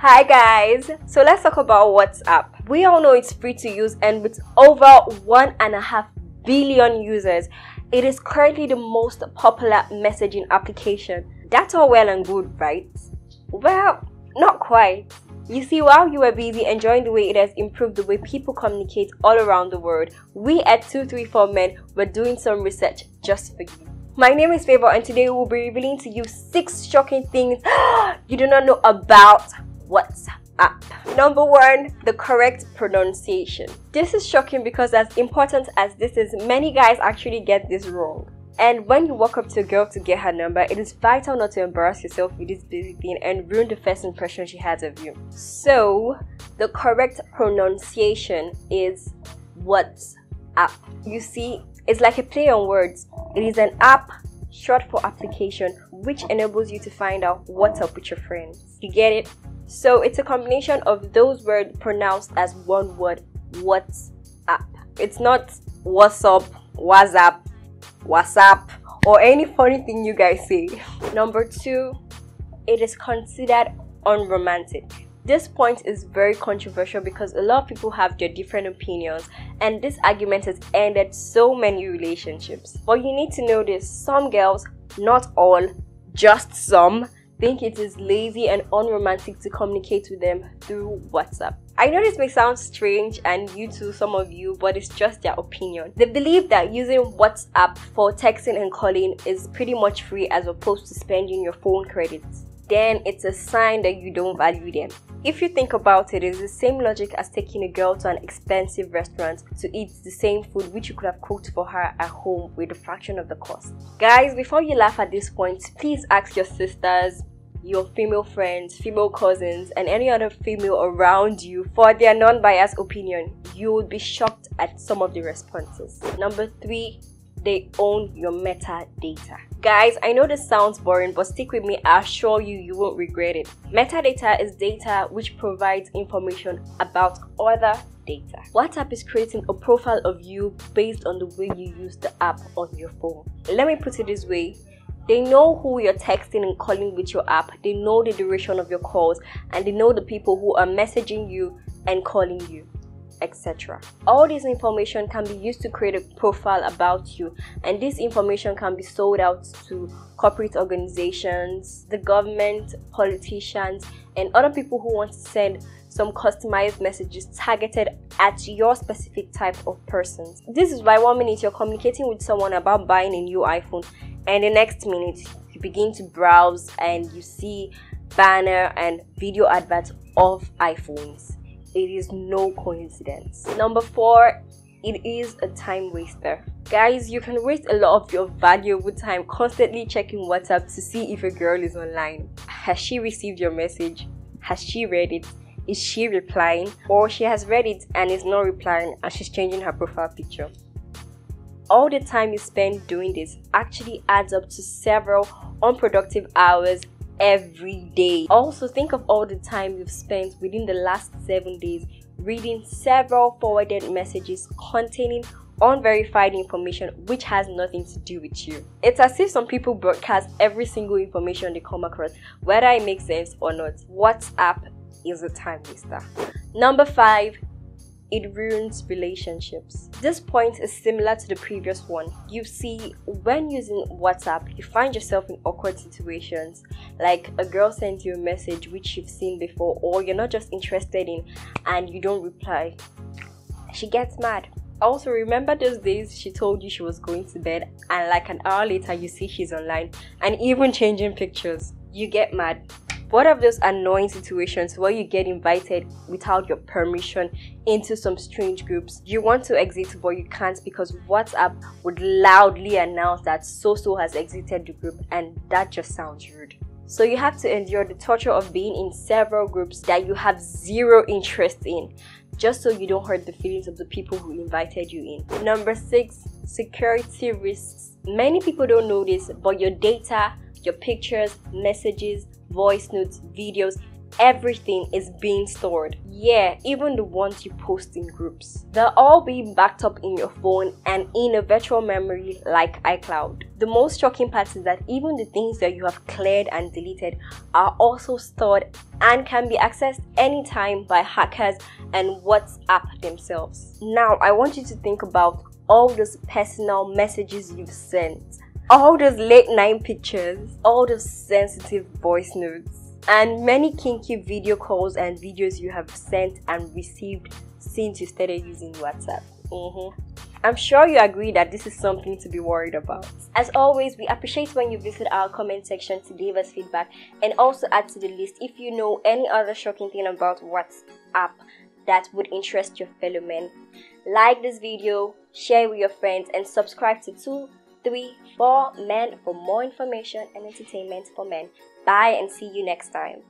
Hi guys, so let's talk about WhatsApp. We all know it's free to use, and with over 1.5 billion users, it is currently the most popular messaging application. That's all well and good, right? Well, not quite. You see, while you were busy enjoying the way it has improved the way people communicate all around the world, we at 234 Men were doing some research just for you. My name is Favor, and today we'll be revealing to you 6 shocking things you do not know about WhatsApp. Number 1, the correct pronunciation. This is shocking because as important as this is, many guys actually get this wrong. And when you walk up to a girl to get her number, it is vital not to embarrass yourself with this basic thing and ruin the first impression she has of you. So, the correct pronunciation is WhatsApp. You see, it's like a play on words. It is an app, short for application, which enables you to find out what's up with your friends. You get it? So it's a combination of those words pronounced as one word, WhatsApp. It's not what's up, WhatsApp, WhatsApp, or any funny thing you guys say. Number 2, it is considered unromantic. This point is very controversial because a lot of people have their different opinions, and this argument has ended so many relationships. But you need to know this: some girls, not all, just some, think it is lazy and unromantic to communicate with them through WhatsApp. I know this may sound strange and new to some of you, but it's just their opinion. They believe that using WhatsApp for texting and calling is pretty much free as opposed to spending your phone credits. Then it's a sign that you don't value them. If you think about it, it's the same logic as taking a girl to an expensive restaurant to eat the same food which you could have cooked for her at home with a fraction of the cost. Guys, before you laugh at this point, please ask your sisters, your female friends, female cousins, and any other female around you for their non-biased opinion. You will be shocked at some of the responses. Number 3, they own your metadata. Guys, I know this sounds boring, but stick with me. I assure you, you won't regret it. Metadata is data which provides information about other data. WhatsApp is creating a profile of you based on the way you use the app on your phone. Let me put it this way. They know who you're texting and calling with your app. They know the duration of your calls, and they know the people who are messaging you and calling you, etc. All this information can be used to create a profile about you, and this information can be sold out to corporate organizations, the government, politicians, and other people who want to send some customized messages targeted at your specific type of persons. This is why 1 minute you're communicating with someone about buying a new iPhone, and the next minute you begin to browse and you see banner and video adverts of iPhones. It is no coincidence. Number 4, it is a time waster. Guys, you can waste a lot of your valuable time constantly checking WhatsApp to see if a girl is online. Has she received your message? Has she read it? Is she replying? Or she has read it and is not replying and she's changing her profile picture. All the time you spend doing this actually adds up to several unproductive hours every day. Also, think of all the time you've spent within the last 7 days reading several forwarded messages containing unverified information which has nothing to do with you. It's as if some people broadcast every single information they come across, whether it makes sense or not. WhatsApp is a time waster. Number 5, it ruins relationships. This point is similar to the previous one. You see, when using WhatsApp, you find yourself in awkward situations, like a girl sends you a message which you've seen before or you're not just interested in and you don't reply. She gets mad. Also, remember those days she told you she was going to bed and like an hour later you see she's online and even changing pictures? You get mad. What of those annoying situations where you get invited without your permission into some strange groups? You want to exit but you can't because WhatsApp would loudly announce that so-so has exited the group, and that just sounds rude. So you have to endure the torture of being in several groups that you have zero interest in, just so you don't hurt the feelings of the people who invited you in. Number 6, security risks. Many people don't know this, but your data, your pictures, messages, voice notes, videos, everything is being stored. Yeah, even the ones you post in groups. They'll all be backed up in your phone and in a virtual memory like iCloud. The most shocking part is that even the things that you have cleared and deleted are also stored and can be accessed anytime by hackers and WhatsApp themselves. Now, I want you to think about all those personal messages you've sent, all those late night pictures, all those sensitive voice notes, and many kinky video calls and videos you have sent and received since you started using WhatsApp. I'm sure you agree that this is something to be worried about. As always, we appreciate when you visit our comment section to give us feedback and also add to the list if you know any other shocking thing about WhatsApp that would interest your fellow men. Like this video, share with your friends, and subscribe to 2, 3, 4 Men for more information and entertainment for men. Bye and see you next time.